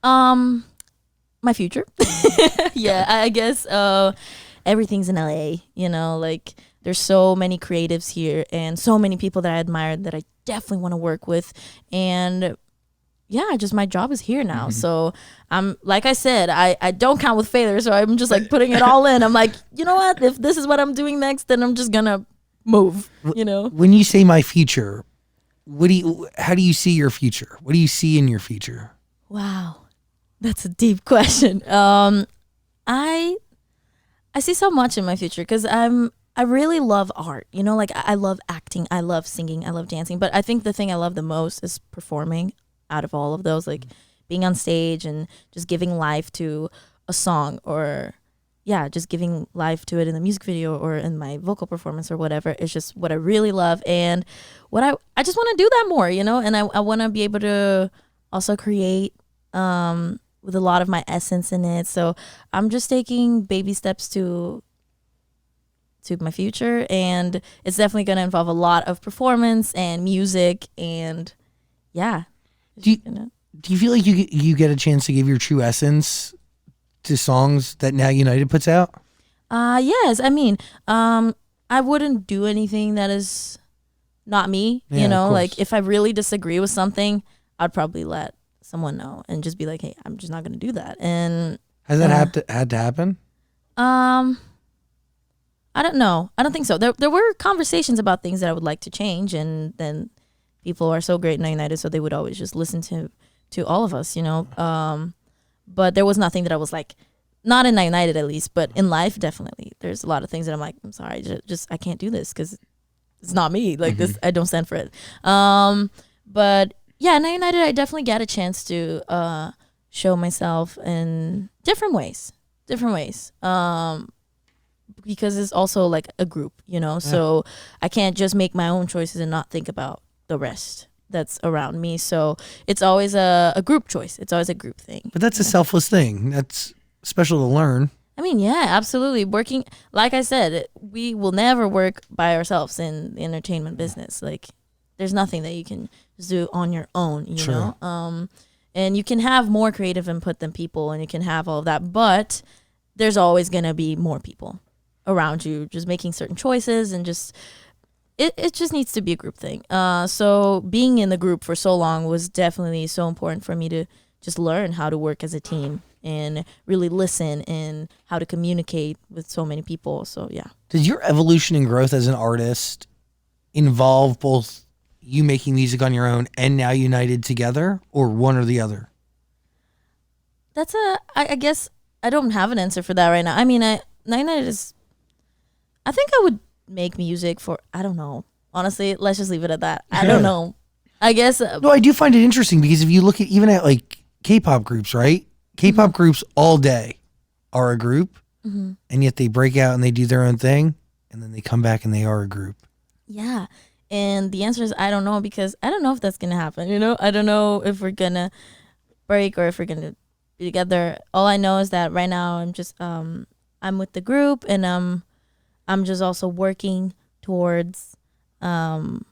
My future. Yeah, I guess everything's in LA, like there's so many creatives here and so many people that I admire that I definitely want to work with. And yeah, just my job is here now. So I'm, like I said, I don't count with failure. So I'm just like putting it all in. I'm like, you know what? If this is what I'm doing next, then I'm just gonna move, When you say my future, how do you see your future? What do you see in your future? Wow. That's a deep question. I see so much in my future because I really love art. Like I love acting, I love singing, I love dancing. But I think the thing I love the most is performing. Out of all of those, like being on stage and just giving life to a song, or just giving life to it in the music video or in my vocal performance or whatever, is just what I really love. And what I just want to do that more, and I want to be able to also create with a lot of my essence in it. So I'm just taking baby steps to my future, and it's definitely going to involve a lot of performance and music, and do you feel like you get a chance to give your true essence to songs that Now United puts out? Yes. I mean, I wouldn't do anything that is not me, like if I really disagree with something, I'd probably let someone know and just be like, hey, I'm just not going to do that. And has that had to happen? I don't know. I don't think so. There were conversations about things that I would like to change, and then people are so great in United, so they would always just listen to all of us, But there was nothing that I was like, not in United at least, but in life, definitely. There's a lot of things that I'm like, I'm sorry, just I can't do this because it's not me. Like this, I don't stand for it. But yeah, in United, I definitely get a chance to show myself in different ways. Because it's also like a group, so I can't just make my own choices and not think about the rest that's around me. So it's always a group choice. It's always a group thing. But that's a selfless thing. That's special to learn. I mean, yeah, absolutely. Working, like I said, we will never work by ourselves in the entertainment business. Like there's nothing that you can just do on your own, you know? And you can have more creative input than people, and you can have all of that, but there's always going to be more people around you just making certain choices, and just it just needs to be a group thing. So being in the group for so long was definitely so important for me to just learn how to work as a team and really listen and how to communicate with so many people. So yeah. Does your evolution and growth as an artist involve both you making music on your own and Now United together, or one or the other? That's I guess I don't have an answer for that right now. I mean, Now United is, I think I would make music for, I don't know. Honestly, let's just leave it at that. I don't know. I guess. No, I do find it interesting because if you look at even at like K-pop groups, right? K-pop groups all day are a group, and yet they break out and they do their own thing, and then they come back and they are a group. Yeah. And the answer is I don't know, because I don't know if that's going to happen. I don't know if we're going to break or if we're going to be together. All I know is that right now I'm just, I'm with the group, and I'm just also working towards other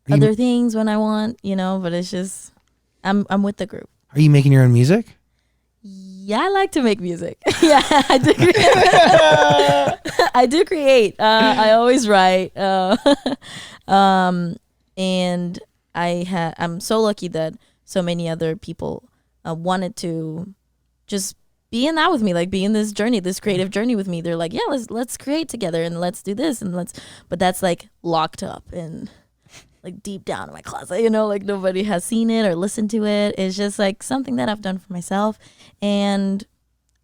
things when I want, but it's just, I'm with the group. Are you making your own music? Yeah, I like to make music. Yeah, I do create. I do create. I always write. And I'm so lucky that so many other people wanted to just be in that with me, like be in this journey, this creative journey with me. They're like, yeah, let's create together and let's do this and but that's like locked up and like deep down in my closet, like nobody has seen it or listened to it. It's just like something that I've done for myself, and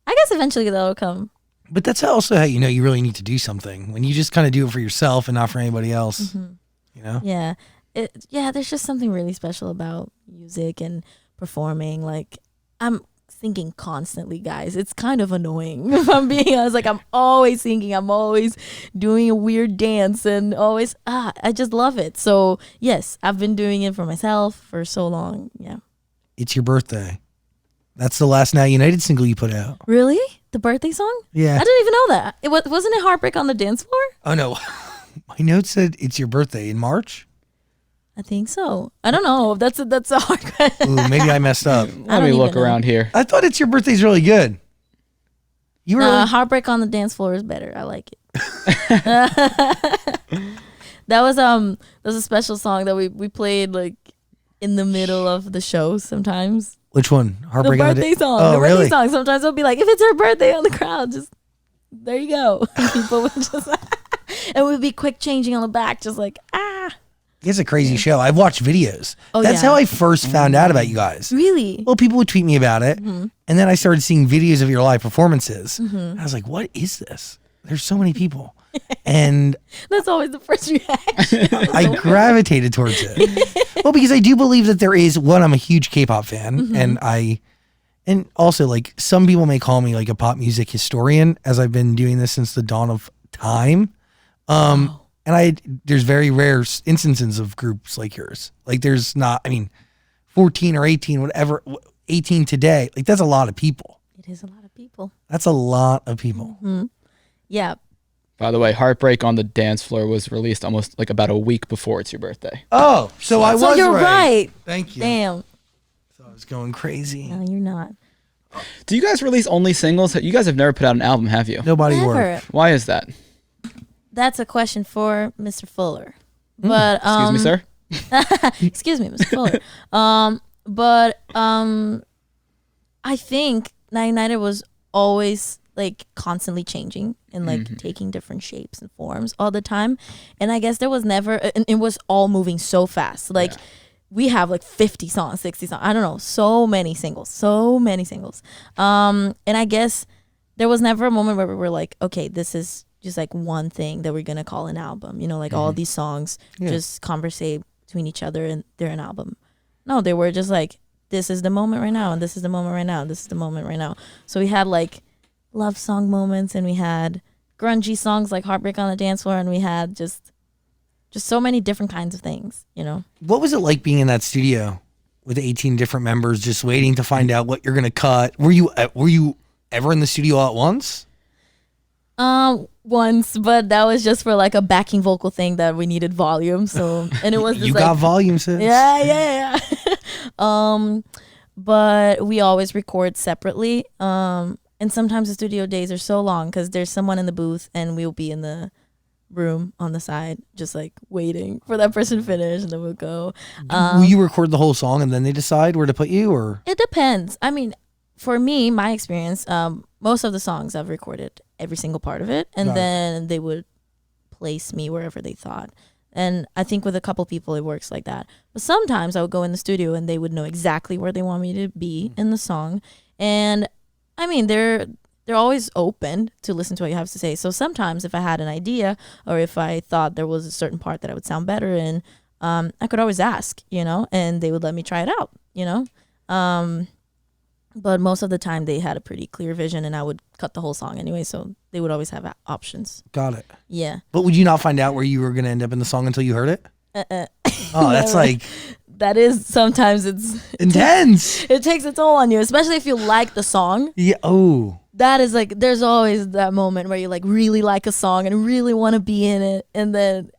I guess eventually that'll come. But that's also how you really need to do something, when you just kind of do it for yourself and not for anybody else. Yeah, there's just something really special about music and performing. Like I'm thinking constantly, guys. It's kind of annoying if I'm being honest. Like I'm always thinking, I'm always doing a weird dance, and always I just love it. So yes, I've been doing it for myself for so long. Yeah. It's your birthday. That's the last Now United single you put out. Really? The birthday song? Yeah. I didn't even know that. Wasn't it Heartbreak on the Dance Floor? Oh no. My note said it's your birthday in March. I think so. I don't know. That's a hard question. Ooh, maybe I messed up. Let me look around here. I thought It's Your Birthday's really good. You were really... Heartbreak on the Dance Floor is better. I like it. That was a special song that we played like in the middle of the show sometimes. Which one? Heartbreak the on birthday song. Oh, the really? birthday song. Sometimes it'll be like, if it's her birthday on the crowd, just there you go. And people would just and we'd be quick changing on the back, just like It's a crazy show. I've watched videos. Oh, That's how I first found out about you guys. Really? Well, people would tweet me about it, and then I started seeing videos of your live performances. And I was like, what is this? There's so many people. And that's always the first reaction. I gravitated towards it. Well, because I do believe that there is, one, I'm a huge K-pop fan, and also like some people may call me like a pop music historian, as I've been doing this since the dawn of time. And there's very rare instances of groups like yours. Like there's not, 14 or 18, whatever, 18 today. Like that's a lot of people. It is a lot of people. That's a lot of people. Yeah. By the way, Heartbreak on the Dance Floor was released almost like about a week before It's Your Birthday. Oh, so I was you're right. Thank you. Damn. So I was going crazy. No, you're not. Do you guys release only singles? You guys have never put out an album, have you? Nobody's Never. work. Why is that? That's a question for Mr. Fuller. But Excuse me, sir? excuse me, Mr. Fuller. But I think Night United was always like constantly changing and like taking different shapes and forms all the time. And I guess there was never, and it was all moving so fast. Like we have like 50 songs, 60 songs. I don't know. So many singles. And I guess there was never a moment where we were like, okay, this is just like one thing that we're going to call an album. You know, like all these songs just conversate between each other and they're an album. No, they were just like, this is the moment right now. And this is the moment right now. This is the moment right now. So we had like love song moments, and we had grungy songs like Heartbreak on the Dance Floor, and we had just so many different kinds of things, you know. What was it like being in that studio with 18 different members just waiting to find out what you're going to cut? Were you ever in the studio all at once? Once, but that was just for like a backing vocal thing that we needed volume. So, and it was just you like, got volume, sis. Yeah. But we always record separately. And sometimes the studio days are so long because there's someone in the booth and we'll be in the room on the side just like waiting for that person to finish, and then we'll go. Will you record the whole song and then they decide where to put you, or? It depends. I mean, for me, my experience, most of the songs I've recorded every single part of it, and then they would place me wherever they thought. And I think with a couple people it works like that. But sometimes I would go in the studio and they would know exactly where they want me to be in the song. And I mean, they're always open to listen to what you have to say. So sometimes if I had an idea, or if I thought there was a certain part that I would sound better in, I could always ask, you know, and they would let me try it out, you know. But most of the time they had a pretty clear vision, and I would cut the whole song anyway, so they would always have options. Got it. Yeah. But would you not find out where you were going to end up in the song until you heard it? Oh, that's like... That is, sometimes it's... intense. It takes a toll on you, especially if you like the song. Yeah. Oh. That is like, there's always that moment where you like really like a song and really want to be in it, and then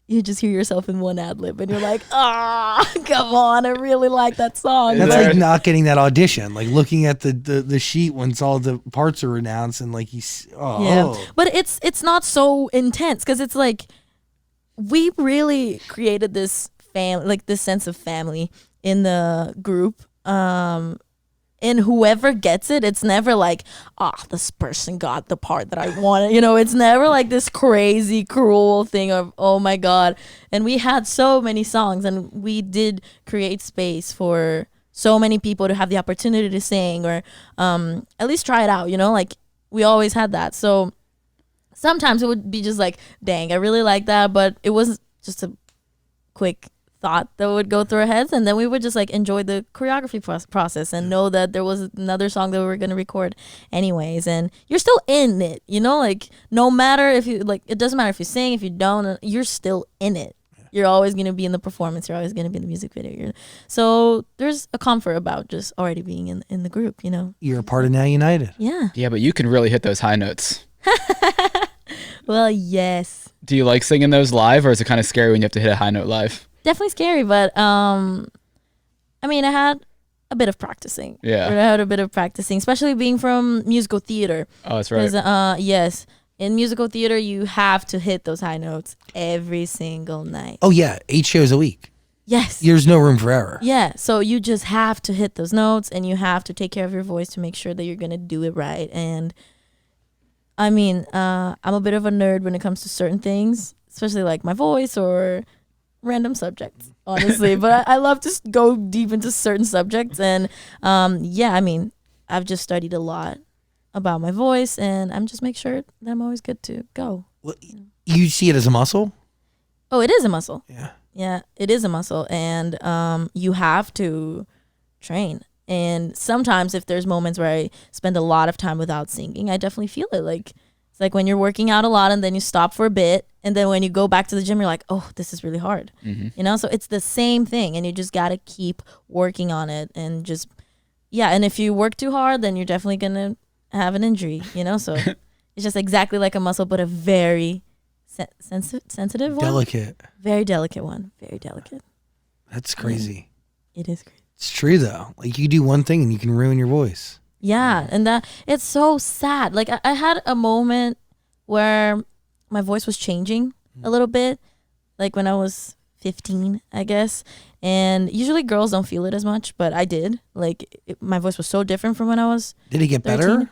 you just hear yourself in one ad lib and you're like, come on, I really like that song. That's like not getting that audition, like looking at the sheet once all the parts are announced, and like yeah. But it's not so intense because it's like we really created this family, like this sense of family in the group. And whoever gets it, it's never like, this person got the part that I wanted. You know, it's never like this crazy, cruel thing of, oh my God. And we had so many songs, and we did create space for so many people to have the opportunity to sing, or at least try it out, you know, like we always had that. So sometimes it would be just like, dang, I really like that. But it was just a quick thought that would go through our heads, and then we would just like enjoy the choreography process and know that there was another song that we were going to record anyways. And you're still in it, you know, like no matter if you like, it doesn't matter if you sing, if you don't, you're still in it. You're always going to be in the performance, you're always going to be in the music video. So there's a comfort about just already being in the group, you know. You're a part of Now United. Yeah, but you can really hit those high notes. Well, yes. Do you like singing those live, or is it kind of scary when you have to hit a high note live? definitely scary, but I mean, I had a bit of practicing. Yeah. I had a bit of practicing, especially being from musical theater. Oh, that's right. Yes, in musical theater, you have to hit those high notes every single night. Oh yeah, 8 shows a week. Yes. There's no room for error. Yeah, so you just have to hit those notes, and you have to take care of your voice to make sure that you're gonna do it right. And I mean, I'm a bit of a nerd when it comes to certain things, especially like my voice or random subjects, honestly. But I love to go deep into certain subjects, and yeah, I mean, I've just studied a lot about my voice, and I'm just make sure that I'm always good to go. Well, you see it as a muscle? Oh, it is a muscle. Yeah. It is a muscle, and you have to train. And sometimes if there's moments where I spend a lot of time without singing, I definitely feel it. Like, it's like when you're working out a lot and then you stop for a bit, and then when you go back to the gym, you're like, oh, this is really hard. You know, so it's the same thing, and you just got to keep working on it, and just, yeah. And if you work too hard, then you're definitely going to have an injury, you know? So it's just exactly like a muscle, but a very sensitive one. Delicate. Very delicate one. Very delicate. That's crazy. It is crazy. It's true though. Like you do one thing and you can ruin your voice. Yeah, and that it's so sad. Like I had a moment where my voice was changing a little bit, like when I was 15, I guess. And usually girls don't feel it as much, but I did. Like my voice was so different from when I was Did it get 13. better?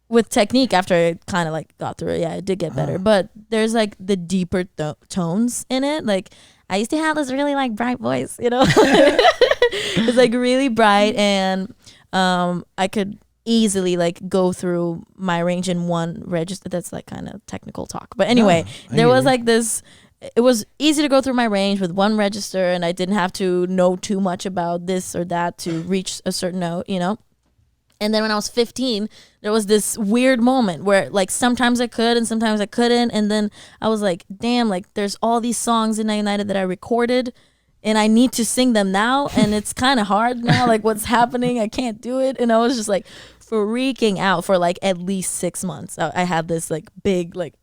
With technique, after I kind of like got through it, yeah, it did get better. But there's like the deeper tones in it. Like I used to have this really like bright voice, you know. It's like really bright, and I could easily like go through my range in one register. That's like kind of technical talk, but anyway, there was like this. It was easy to go through my range with one register, and I didn't have to know too much about this or that to reach a certain note, you know. And then when I was 15, there was this weird moment where like sometimes I could and sometimes I couldn't. And then I was like, damn, like there's all these songs in Night United that I recorded and I need to sing them now. And it's kind of hard now. Like what's happening? I can't do it. And I was just like freaking out for like at least 6 months. I had this like big, like,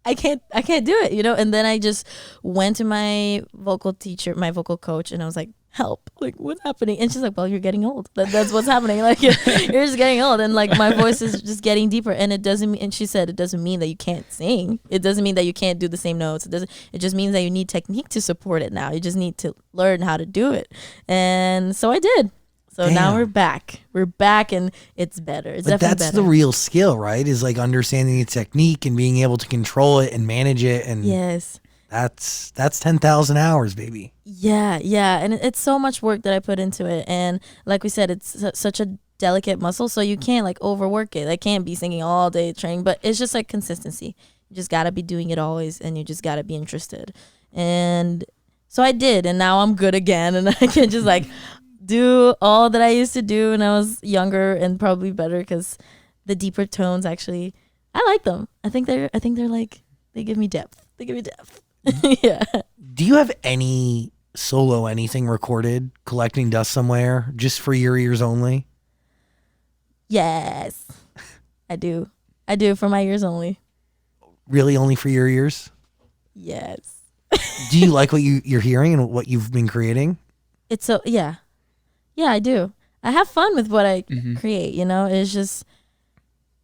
I can't do it, you know? And then I just went to my vocal teacher, my vocal coach, and I was like, help, like what's happening? And she's like, well, you're getting old. That's what's happening. Like you're just getting old, and like my voice is just getting deeper. And it doesn't mean, and she said it doesn't mean that you can't sing. It doesn't mean that you can't do the same notes. It just means that you need technique to support it now. You just need to learn how to do it. And so I did. So now we're back, and it's better. It's but definitely that's better. the real skill, right? Is like understanding the technique and being able to control it and manage it. And yes. That's 10,000 hours, baby. Yeah, and it's so much work that I put into it, and like we said, it's such a delicate muscle, so you can't like overwork it. I can't be singing all day training, but it's just like consistency. You just gotta be doing it always, and you just gotta be interested. And so I did, and now I'm good again, and I can just like do all that I used to do when I was younger, and probably better, because the deeper tones actually, I like them. I think they're like, they give me depth. Yeah. Do you have any solo anything recorded, collecting dust somewhere, just for your ears only? Yes, I do for my ears only. Really, only for your ears? Yes. Do you like what you're hearing and what you've been creating? It's so, yeah, I do. I have fun with what I create, you know. It's just,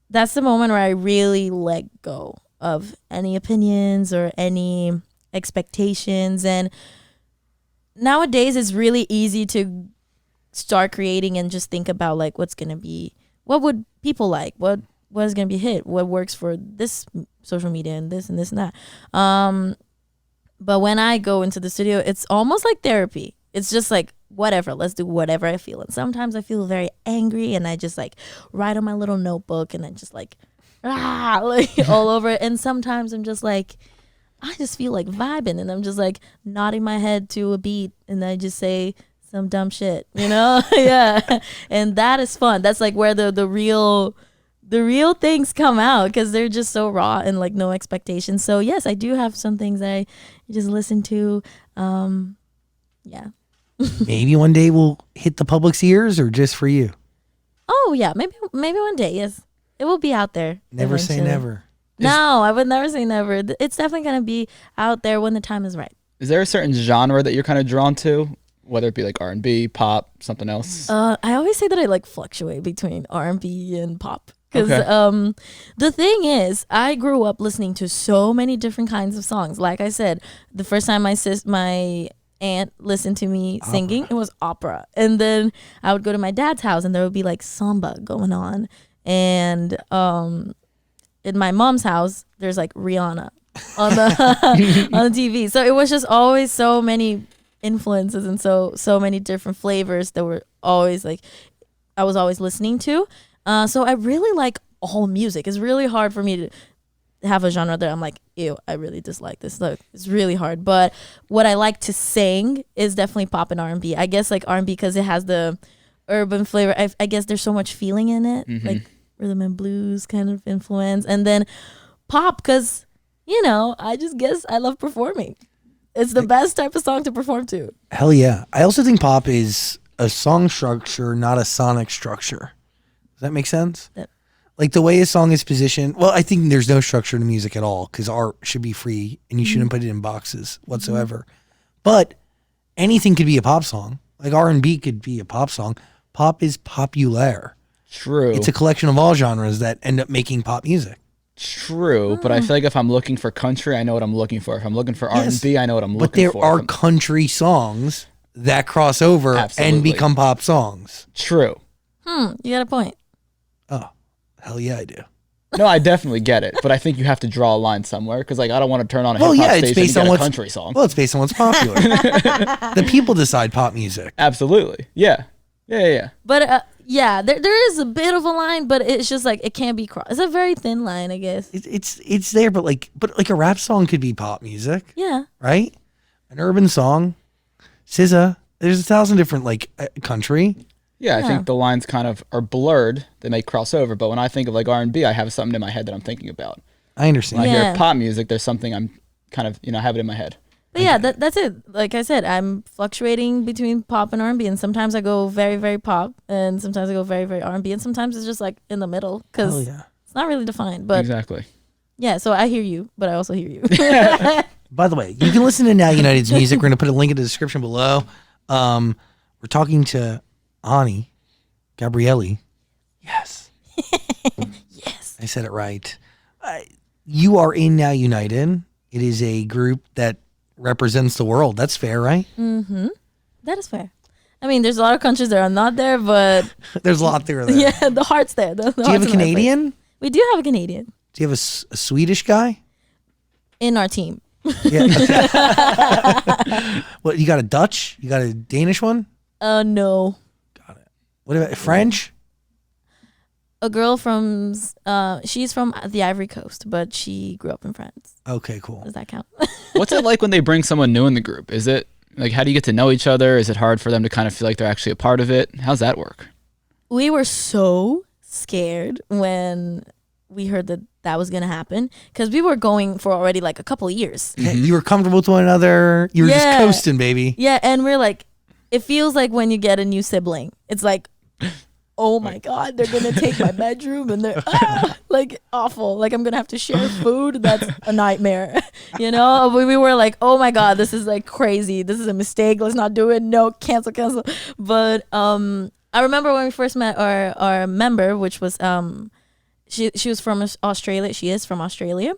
that's the moment where I really let go of any opinions or any expectations. And nowadays it's really easy to start creating and just think about like what would people like, what is going to be hit, what works for this social media and this and that. But when I go into the studio, it's almost like therapy. It's just like, whatever, let's do whatever I feel. And sometimes I feel very angry, and I just like write on my little notebook, and then just like like all over it. And sometimes I'm just like, I just feel like vibing, and I'm just like nodding my head to a beat, and I just say some dumb shit, you know. Yeah. And that is fun. That's like where the real things come out, because they're just so raw and like no expectations. So yes, I do have some things that I just listen to. Yeah. Maybe one day we'll hit the public's ears, or just for you? Oh yeah, maybe one day. Yes, it will be out there. Never say eventually. never. No, I would never say never. It's definitely gonna be out there when the time is right. Is there a certain genre that you're kind of drawn to, whether it be like R&B, pop, something else? I always say that I like fluctuate between R&B and pop. Because Okay. the thing is, I grew up listening to so many different kinds of songs. Like I said, the first time my aunt listened to me singing, it was opera. And then I would go to my dad's house and there would be like samba going on. And in my mom's house, there's like Rihanna on the on the TV. So it was just always so many influences and so many different flavors that were always like I was always listening to. So I really like all music. It's really hard for me to have a genre that I'm like, ew, I really dislike this. Look, it's really hard. But what I like to sing is definitely pop and R&B. I guess like R&B because it has the urban flavor. I guess there's so much feeling in it, like rhythm and blues kind of influence. And then pop because, I just guess I love performing. It's the best type of song to perform to. Hell yeah. I also think pop is a song structure, not a sonic structure. Does that make sense? That- Like the way a song is positioned. Well, I think there's no structure to music at all because art should be free and you shouldn't put it in boxes whatsoever. But anything could be a pop song. Like R&B could be a pop song. Pop is popular. True. It's a collection of all genres that end up making pop music. True, but I feel like if I'm looking for country, I know what I'm looking for. If I'm looking for R&B, I know what I'm But looking there for. are country songs that cross over Absolutely. and become pop songs. True. You got a point. Oh, hell yeah, I do. No, I definitely get it, but I think you have to draw a line somewhere because, like, I don't want to turn on a Well, hip hop yeah, it's station based and on get a what's country song. Well, it's based on what's popular. The people decide pop music. Absolutely, yeah. But yeah, there is a bit of a line, but it's just like it can't be crossed. It's a very thin line, I guess. It's there, but like a rap song could be pop music, Yeah. right? An urban song, SZA. There's 1,000 different country. Yeah, I Yeah. think the lines kind of are blurred. They may cross over, but when I think of like R&B, I have something in my head that I'm thinking about. I understand. When I Yeah. hear pop music, there's something I'm kind of, have it in my head. But yeah, that's it. Like I said, I'm fluctuating between pop and R&B, and sometimes I go very, very pop, and sometimes I go very, very R&B, and sometimes it's just like in the middle Hell because yeah. it's not really defined. But Exactly. yeah, so I hear you, but I also hear you. By the way, you can listen to Now United's music. We're going to put a link in the description below. We're talking to Ani Gabrielli. Yes. Yes. I said it right. You are in Now United. It is a group that represents the world. That's fair, right? That is fair. I mean, there's a lot of countries that are not there, but There's a lot there. yeah, the heart's there. The Do you have a Canadian? We do have a Canadian Do you have a Swedish guy? in our team. Yeah. What, you got a Dutch? You got a Danish one? No. What about French? A girl from, she's from the Ivory Coast, but she grew up in France. Okay, cool. Does that count? What's it like when they bring someone new in the group? Is it like, how do you get to know each other? Is it hard for them to kind of feel like they're actually a part of it? How's that work? We were so scared when we heard that was going to happen because we were going for already like a couple of years. Yeah, you were comfortable with one another. You were just Yeah. coasting, baby. Yeah, and we're like, it feels like when you get a new sibling. It's like, oh my God, they're going to take my bedroom and they're like awful. Like I'm going to have to share food. That's a nightmare. We were like, oh my God, this is like crazy. This is a mistake. Let's not do it. No, cancel. But I remember when we first met our member, which was she was from Australia. She is from Australia.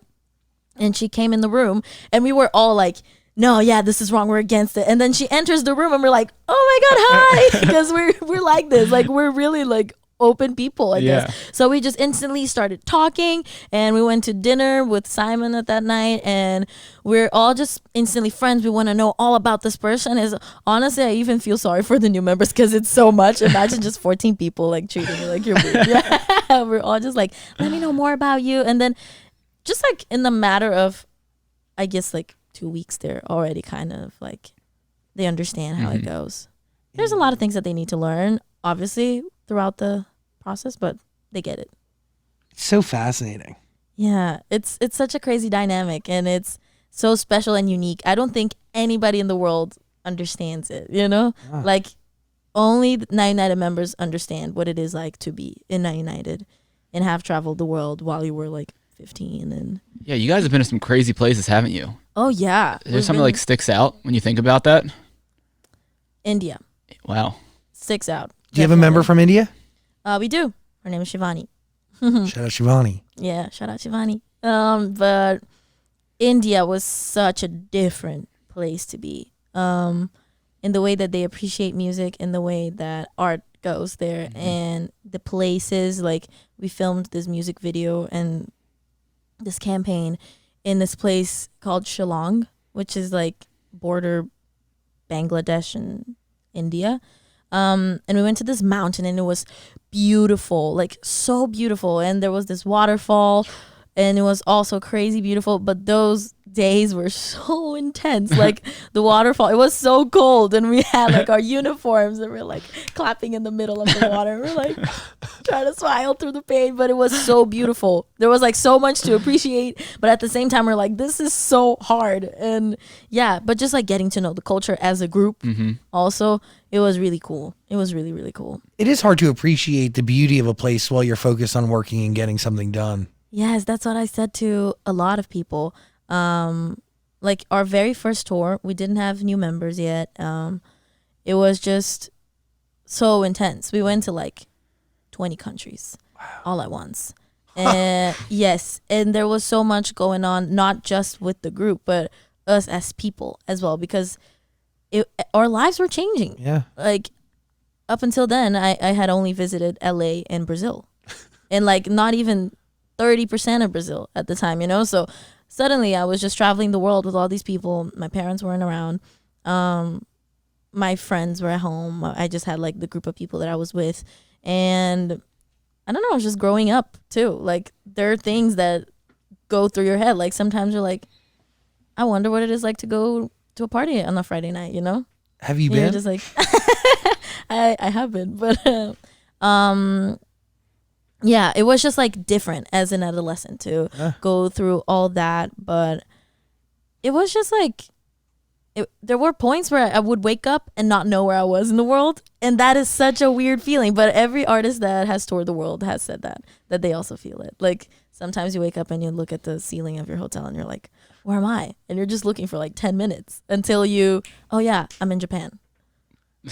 And she came in the room and we were all like, no, yeah, this is wrong. We're against it. And then she enters the room and we're like, oh my God, hi. Because we're like this. Like we're really like open people, I guess. So we just instantly started talking and we went to dinner with Simon at that night and we're all just instantly friends. We want to know all about this person. Is honestly, I even feel sorry for the new members because it's so much. Imagine just 14 people like treating you like you're weird. Yeah. We're all just like, let me know more about you. And then just like in the matter of, I guess like 2 weeks, they're already kind of like, they understand how it goes. There's a lot of things that they need to learn, obviously, throughout the process, but they get it. It's so fascinating. Yeah, it's such a crazy dynamic and it's so special and unique. I don't think anybody in the world understands it, Like only the Now United members understand what it is like to be in Now United and have traveled the world while you were like 15. And Yeah, you guys have been to some crazy places, haven't you? oh yeah, Is there something like sticks out when you think about that? India Wow. sticks out. Do you have a member from India? We do. Her name is Shivani. Shout out Shivani. Yeah, shout out Shivani. But India was such a different place to be. In the way that they appreciate music, in the way that art goes there, and the places. Like, we filmed this music video and this campaign in this place called Shillong, which is like border Bangladesh and India. And we went to this mountain, and it was beautiful, like so beautiful. And there was this waterfall, and it was also crazy beautiful. But those days were so intense. Like, the waterfall, it was so cold, and we had like our uniforms, and we're like clapping in the middle of the water. We're like trying to smile through the pain, but it was so beautiful. There was like so much to appreciate, but at the same time, we're like, this is so hard. And yeah, but just like getting to know the culture as a group, also, it was really cool. It was really, really cool. It is hard to appreciate the beauty of a place while you're focused on working and getting something done. Yes, that's what I said to a lot of people. Like, our very first tour, we didn't have new members yet. It was just so intense. We went to like 20 countries all at once. And yes, and there was so much going on, not just with the group, but us as people as well, because our lives were changing. Yeah. Like, up until then, I had only visited LA and Brazil, and like not even 30% of Brazil at the time, you know? So suddenly I was just traveling the world with all these people. My parents weren't around. My friends were at home. I just had like the group of people that I was with. And I don't know, I was just growing up too. Like, there are things that go through your head. Like, sometimes you're like, I wonder what it is like to go to a party on a Friday night, you know? Have you And you're been? just like, I have been, but yeah, it was just like different as an adolescent to go through all that. But it was just like, there were points where I would wake up and not know where I was in the world. And that is such a weird feeling. But every artist that has toured the world has said that they also feel it. Like, sometimes you wake up and you look at the ceiling of your hotel and you're like, where am I? And you're just looking for like 10 minutes until oh yeah, I'm in Japan.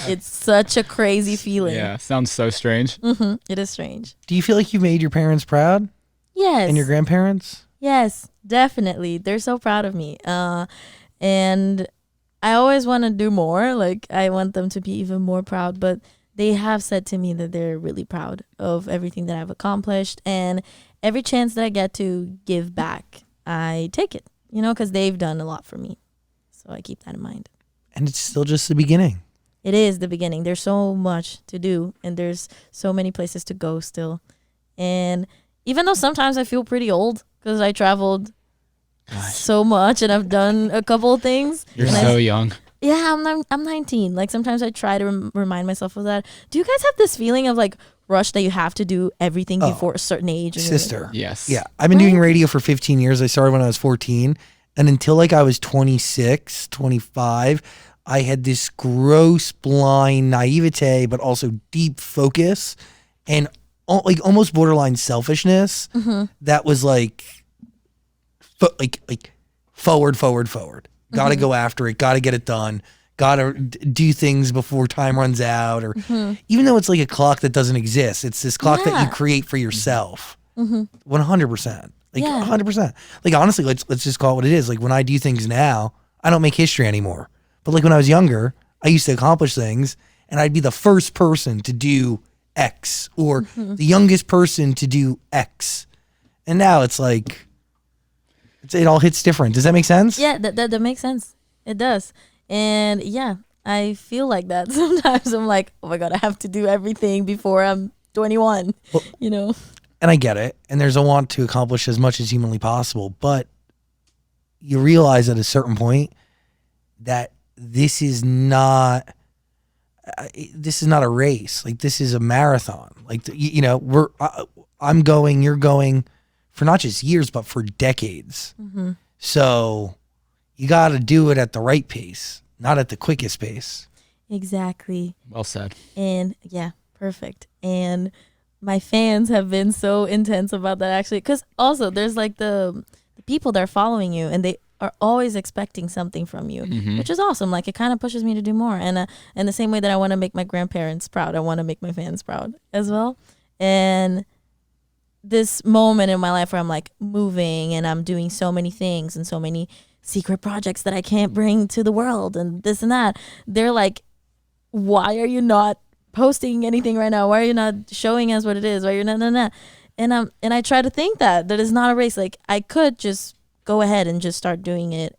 It's such a crazy feeling. Yeah, sounds so strange. It is strange. Do you feel like you made your parents proud Yes. and your grandparents? Yes, definitely. They're so proud of me. And I always want to do more. Like, I want them to be even more proud. But they have said to me that they're really proud of everything that I've accomplished. And every chance that I get to give back, I take it, you know, because they've done a lot for me. So I keep that in mind. And it's still just the beginning. It is the beginning. There's so much to do, and there's so many places to go still. And even though sometimes I feel pretty old because I traveled so much and I've done a couple of things. You're and so young. Yeah, I'm 19. Like, sometimes I try to remind myself of that. Do you guys have this feeling of like rush that you have to do everything before a certain age? And Sister. Yes. Yeah. I've been doing radio for 15 years. I started when I was 14. And until like I was 26, 25, I had this gross, blind naivete, but also deep focus and like almost borderline selfishness that was like forward. Got to go after it. Got to get it done. Got to do things before time runs out. Or even though it's like a clock that doesn't exist, it's this clock that you create for yourself. 100%. Like 100%. Like, honestly, let's just call it what it is. Like, when I do things now, I don't make history anymore. But like when I was younger, I used to accomplish things and I'd be the first person to do X or the youngest person to do X. And now it's like, it all hits different. Does that make sense? Yeah, that makes sense. It does. And yeah, I feel like that. Sometimes I'm like, oh my God, I have to do everything before I'm 21, you know? And I get it. And there's a want to accomplish as much as humanly possible. But you realize at a certain point that this is not a race. Like, this is a marathon. Like, you know, I'm going, you're going for not just years, but for decades. So you got to do it at the right pace, not at the quickest pace. Exactly. Well said. And yeah, perfect. And my fans have been so intense about that actually, because also there's like the people that are following you and they are always expecting something from you, which is awesome. Like it kind of pushes me to do more, and in the same way that I want to make my grandparents proud, I want to make my fans proud as well. And this moment in my life where I'm like moving and I'm doing so many things and so many secret projects that I can't bring to the world and this and that, they're like, why are you not posting anything right now? Why are you not showing us what it is? Why you're not. And I try to think that it's not a race. Like I could just go ahead and just start doing it,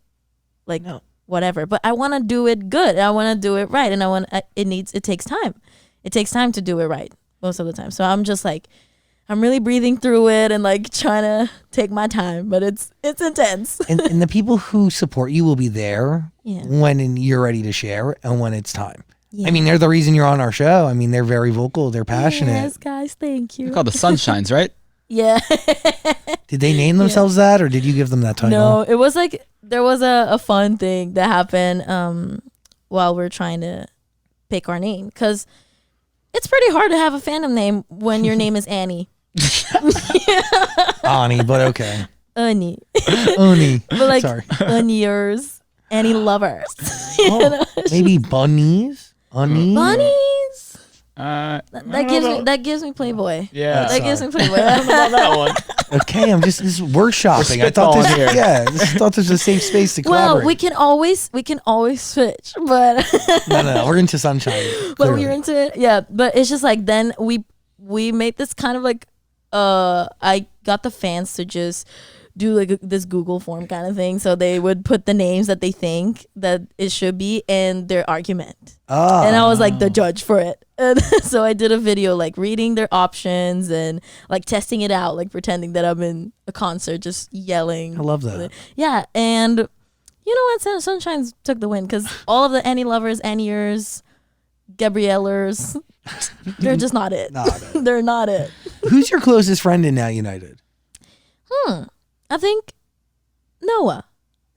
like whatever. But I want to do it good. I want to do it right, and it takes time. It takes time to do it right most of the time. So I'm just like, I'm really breathing through it and like trying to take my time, but it's intense. And the people who support you will be there when you're ready to share and when it's time. Yeah. I mean, they're the reason you're on our show. I mean, they're very vocal. They're passionate. Yes, guys, thank you. They're called the Sunshines, right? Yeah. Did they name themselves that, or did you give them that title? No, it was like there was a fun thing that happened while we're trying to pick our name, because it's pretty hard to have a fandom name when your name is Annie. Ani, but okay. Annie. Ani. But like Sorry. Anniers, Annie lovers. Maybe bunnies. Ani. Bunnies. That gives me Playboy. Yeah, that gives me Playboy. I don't know about that one. Okay, I'm just workshopping. We're I thought spitballing here. thought this was a safe space to Well, collaborate. we can always switch, but No, we're into sunshine. but clearly. we're into it. Yeah, but it's just like then we made this kind of like I got the fans to just do like this Google form kind of thing, so they would put the names that they think that it should be and their argument. And I was like the judge for it. And so I did a video like reading their options and like testing it out, like pretending that I'm in a concert just yelling. I love that. Yeah, and you know what? Sunshine took the win because all of the Annie lovers, Anniers, Gabriellers, they're just not it. They're not it. Who's your closest friend in Now United? I think Noah.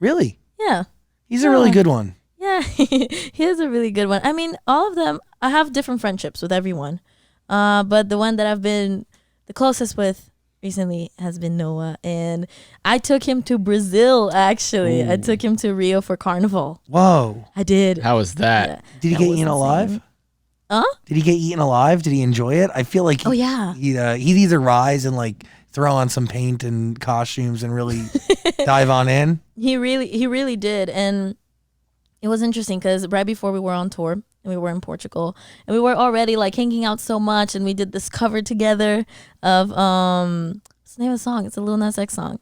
Really? Yeah. He's a really good one. Yeah, he is a really good one. I mean, all of them, I have different friendships with everyone. But the one that I've been the closest with recently has been Noah. And I took him to Brazil, actually. Ooh. I took him to Rio for Carnival. Whoa. I did. How was that? Yeah, Did he that get was eaten alive? insane. Huh? Did he get eaten alive? Did he enjoy it? I feel like Oh, yeah. he'd either rise and like throw on some paint and costumes and really dive on in. He really did. And it was interesting because right before we were on tour and we were in Portugal and we were already like hanging out so much, and we did this cover together of what's the name of the song? It's a Lil Nas X song.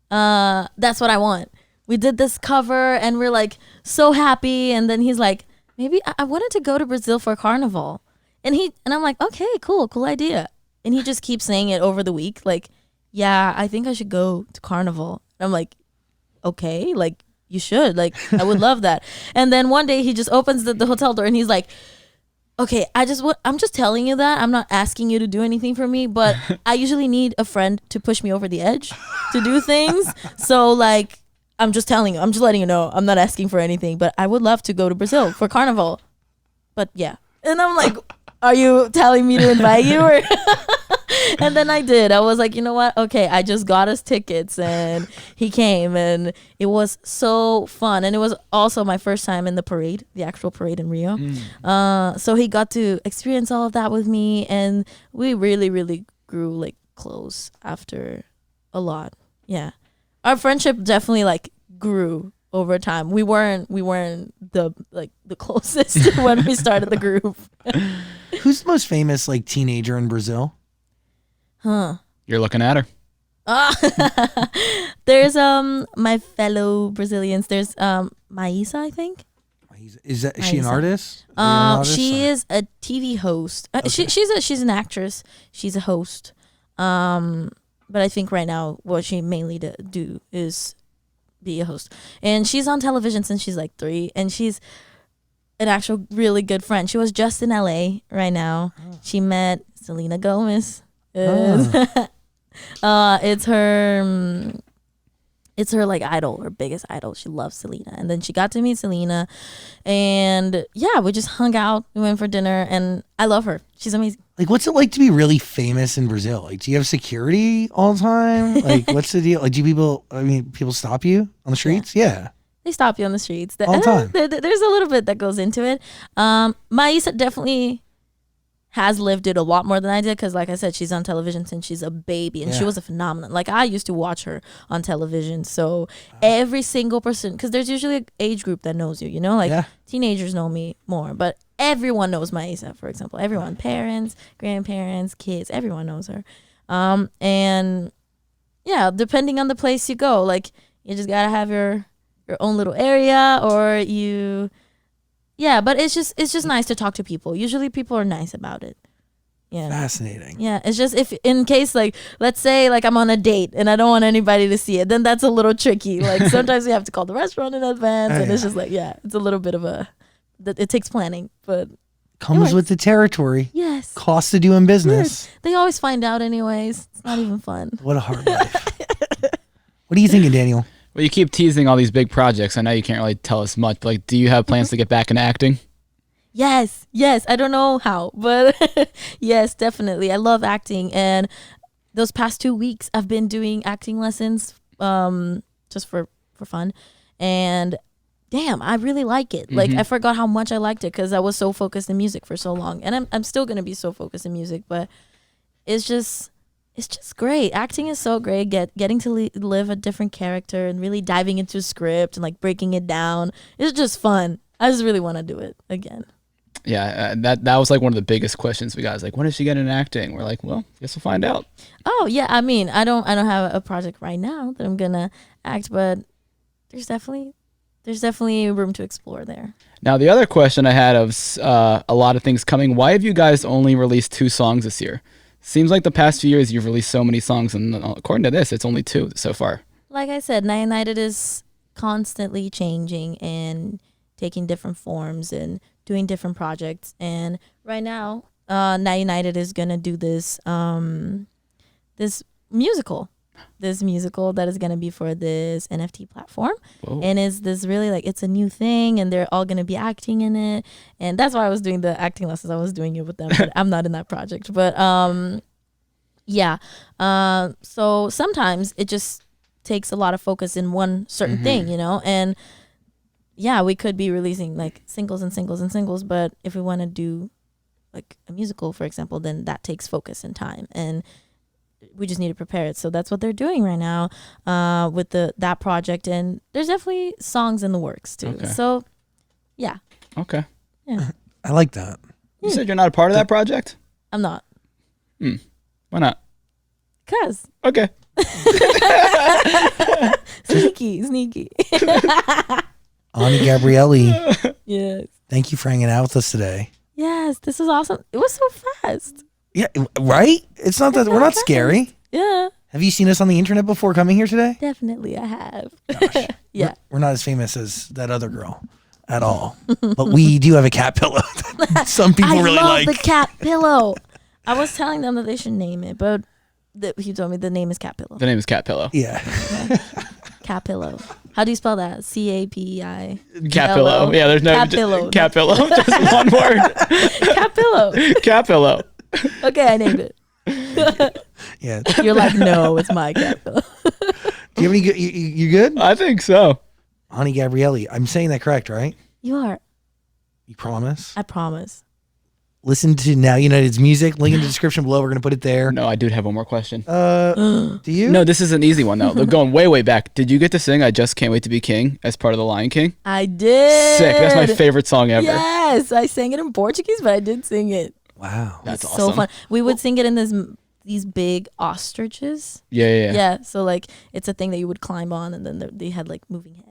That's What I Want. We did this cover and we're like so happy, and then he's like, maybe I wanted to go to Brazil for Carnival. And I'm like, okay, cool idea. And he just keeps saying it over the week, like, yeah, I think I should go to Carnival. And I'm like, okay, like, you should. Like, I would love that. And then one day he just opens the hotel door and he's like, okay, I'm just telling you that. I'm not asking you to do anything for me, but I usually need a friend to push me over the edge to do things. So, like, I'm just telling you. I'm just letting you know. I'm not asking for anything, but I would love to go to Brazil for Carnival. But, yeah. And I'm like, are you telling me to invite you? Or and then I did. I was like, you know what? Okay, I just got us tickets, and he came, and it was so fun. And it was also my first time in the parade, the actual parade in Rio. So he got to experience all of that with me, and we really, really grew like close after a lot. Yeah, our friendship definitely like grew over time. We weren't the closest when we started the group. Who's the most famous like teenager in Brazil? You're looking at her. There's my fellow Brazilians. There's Maísa, I think. Is she an Maísa. artist? Are you an artist, She or- is a TV host. Okay. She's an actress. She's a host. But I think right now what she mainly do is be a host. And she's on television since she's like 3, and she's an actual really good friend. She was just in LA right now. She met Selena Gomez. It's her it's her like idol, her biggest idol. She loves Selena. And then she got to meet Selena, and yeah, we just hung out. We went for dinner, and I love her. She's amazing. Like, what's it like to be really famous in Brazil? Like, do you have security all the time? Like, what's the deal? Like, people stop you on the streets? Yeah. They stop you on the streets. All the time. There's a little bit that goes into it. Maisa definitely has lived it a lot more than I did, because like I said, she's on television since she's a baby, and she was a phenomenon. Like, I used to watch her on television, so every single person, because there's usually an age group that knows you, like teenagers know me more, but everyone knows Maisa, for example. Everyone, parents, grandparents, kids, everyone knows her. And yeah, depending on the place you go, like, you just gotta have your own little area, or but it's just nice to talk to people. Usually people are nice about it. Yeah. Fascinating. Yeah. It's just, if in case, like, let's say like I'm on a date and I don't want anybody to see it, then that's a little tricky. Like, sometimes we have to call the restaurant in advance, and it's just like, it's a little bit of it takes planning, but comes with the territory. Yes. Cost of doing business. They always find out anyways. It's not even fun. What a hard life. What are you thinking, Daniel? Well, you keep teasing all these big projects. I know you can't really tell us much, but like, do you have plans to get back into acting? Yes. I don't know how, but yes, definitely. I love acting, and those past 2 weeks I've been doing acting lessons, just for fun, and damn, I really like it. Like, I forgot how much I liked it because I was so focused in music for so long, and I'm still gonna be so focused in music, but it's just great. Acting is so great. Getting to live a different character and really diving into a script and like breaking it down. It's just fun. I just really want to do it again. Yeah, that was like one of the biggest questions we got. Is like, when did she get into acting? We're like, well, I guess we'll find out. Oh yeah, I mean, I don't have a project right now that I'm gonna act, but there's definitely room to explore there. Now, the other question I had of a lot of things coming. Why have you guys only released 2 songs this year? Seems like the past few years you've released so many songs, and according to this, it's only 2 so far. Like I said, Now United is constantly changing and taking different forms and doing different projects. And right now, Now United is gonna do this this musical that is gonna be for this NFT platform. Whoa. And is this really like, it's a new thing, and they're all gonna be acting in it, and that's why I was doing the acting lessons. I was doing it with them, but I'm not in that project. But so sometimes it just takes a lot of focus in one certain thing, and yeah, we could be releasing like singles and singles and singles, but if we want to do like a musical, for example, then that takes focus and time, and we just need to prepare it. So that's what they're doing right now with that project, and there's definitely songs in the works too. Okay. So yeah. Okay. Yeah. I like that. You said you're not a part of that project? I'm not. Why not? 'Cause. Okay. Sneaky. Ani Gabrielli. Yes. Thank you for hanging out with us today. Yes, this was awesome. It was so fast. Yeah, right? It's not that we're not scary. Yeah. Have you seen us on the internet before coming here today? Definitely, I have. Gosh. Yeah. We're not as famous as that other girl at all. But we do have a cat pillow that some people really like. I love the cat pillow. I was telling them that they should name it, but he told me the name is Cat Pillow. The name is Cat Pillow. Yeah. Cat Pillow. How do you spell that? CAPI. Cat Pillow. Yeah, there's no Cat Pillow. Cat Pillow. Just one word. Cat Pillow. Cat Pillow. Okay, I named it. Yeah. You're like, no, it's my cat pillow. Do you have any good? You good? I think so. Ani Gabrielli. I'm saying that correct, right? You are. You promise? I promise. Listen to Now United's music. Link in the description below. We're going to put it there. No, I do have one more question. Do you? No, this is an easy one, though. They're going way, way back. Did you get to sing I Just Can't Wait to Be King as part of The Lion King? I did. Sick. That's my favorite song ever. Yes. I sang it in Portuguese, but I did sing it. Wow. That's awesome. So fun. We would sing it in these big ostriches. Yeah. Yeah. So, like, it's a thing that you would climb on, and then they had, like, moving heads.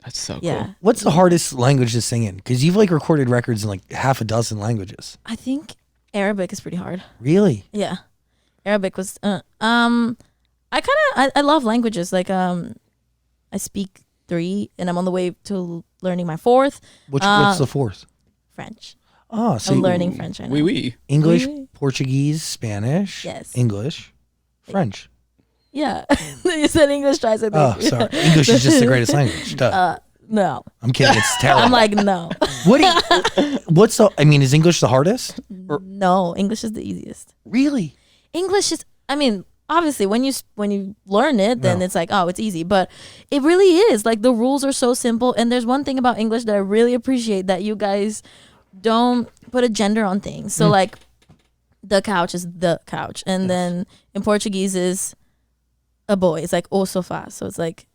That's so Yeah. cool. What's the hardest language to sing in? Because you've, like, recorded records in, like, half a dozen languages. I think Arabic is pretty hard. Really? Yeah. Arabic was I love languages. Like I speak 3 and I'm on the way to learning my 4th. What's the 4th? French. Oh, so I'm learning French right now. Oui. English, Oui. Portuguese, Spanish. Yes. English, French. Yeah. You said English twice, I think. Oh, sorry. English is just the greatest language. Duh. No. I'm kidding. It's terrible. I'm like, no. What's the? I mean, is English the hardest? No, English is the easiest. Really? English is, I mean, obviously when you learn it, then No. it's like, oh, it's easy. But it really is. Like the rules are so simple. And there's one thing about English that I really appreciate, that you guys don't put a gender on things. So like the couch is the couch. And then in Portuguese is a boy. It's like o sofá. So it's like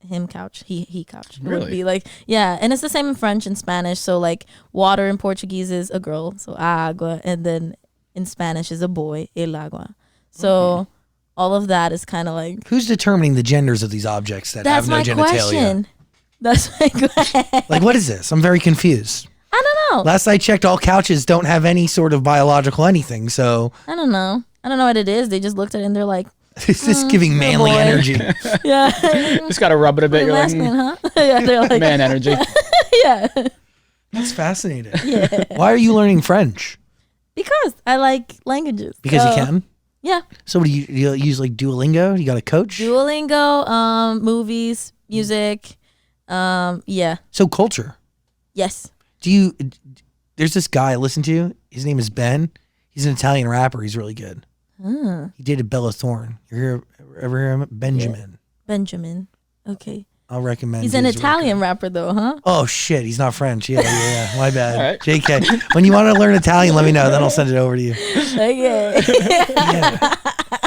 him couch, he couch. It would Really? be like, yeah. And it's the same in French and Spanish. So like water in Portuguese is a girl. So agua. And then in Spanish is a boy, el agua. So all of that is kind of like, Who's determining the genders of these objects that that's have no my genitalia? question. That's my question. Like, what is this? I'm very confused. I don't know. Last I checked, all couches don't have any sort of biological anything. So I don't know. I don't know what it is. They just looked at it and they're like, is this giving manly boy. energy? yeah. Just gotta rub it a bit. You're like, masculine, huh? Yeah, they're like, man energy. yeah. That's fascinating. Yeah. Why are you learning French? Because I like languages. Because you can? Yeah. So what do you use, like Duolingo? You got a coach? Duolingo, movies, music. Yeah. So culture. Yes. There's this guy I listen to. His name is Ben. He's an Italian rapper. He's really good. He dated Bella Thorne. Ever hear him? Benjamin. Benjamin. Okay. I'll recommend. He's an his Italian record. rapper though, huh? Oh shit, he's not French. Yeah. My bad. All right. JK. When you want to learn Italian, let me know. Then I'll send it over to you. Okay. Yeah.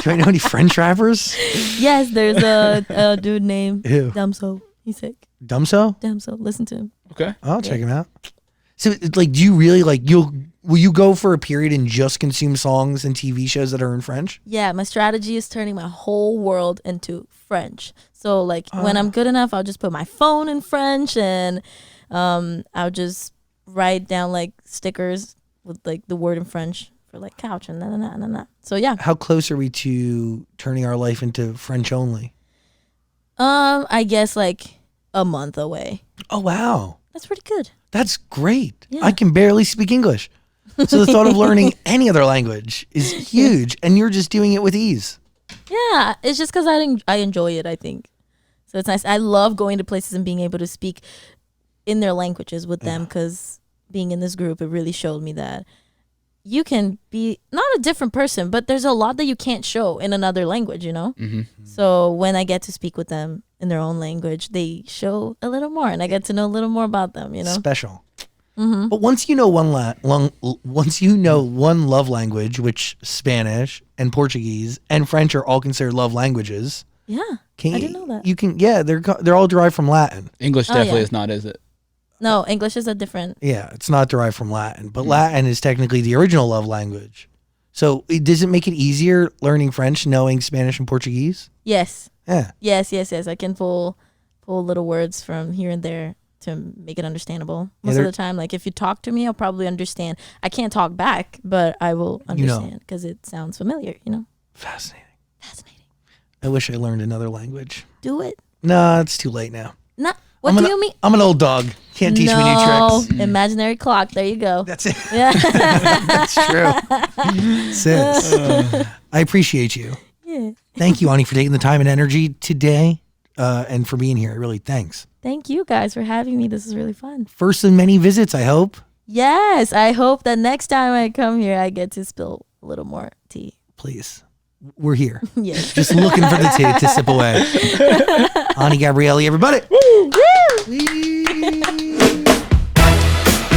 Do I know any French rappers? Yes, there's a dude named Who? Damso. He's sick. Dumso? Damso. Listen to him. Okay. I'll check him out. So, like, do you really will you go for a period and just consume songs and TV shows that are in French? Yeah, my strategy is turning my whole world into French. So like when I'm good enough, I'll just put my phone in French, and I'll just write down like stickers with like the word in French for like couch and na. So yeah. How close are we to turning our life into French only? I guess like a month away. Oh wow, That's pretty good. that's great. Yeah. I can barely speak English, so the thought of learning any other language is huge, and you're just doing it with ease. Yeah, it's just because I enjoy it, I think. So it's nice. I love going to places and being able to speak in their languages with them, because being in this group, it really showed me that you can be not a different person, but there's a lot that you can't show in another language, you know? Mm-hmm. So when I get to speak with them in their own language, they show a little more, and I get to know a little more about them, you know? Special. But once you know one love language, which Spanish and Portuguese and French are all considered love languages. Yeah, I didn't know that. You can, they're all derived from Latin. English Oh, definitely yeah. is not, is it? No, English is a different. Yeah, it's not derived from Latin, but Latin is technically the original love language. So does it make it easier learning French, knowing Spanish and Portuguese? Yes, Yeah. yes. I can pull little words from here and there to make it understandable. Most of the time, like if you talk to me, I'll probably understand. I can't talk back, but I will understand because it sounds familiar, you know? Fascinating. Fascinating. I wish I learned another language. Do it. No, it's too late now. Not. What do you mean? I'm an old dog. Can't teach me new tricks. Imaginary clock. There you go. That's it. Yeah. That's true. Sis, I appreciate you. Yeah. Thank you, Ani, for taking the time and energy today and for being here. Really, thanks. Thank you guys for having me. This is really fun. First of many visits, I hope. Yes. I hope that next time I come here, I get to spill a little more tea. Please. We're here. Yes. Just looking for the tea to sip away. Ani Gabrielli, everybody. Woo! Woo!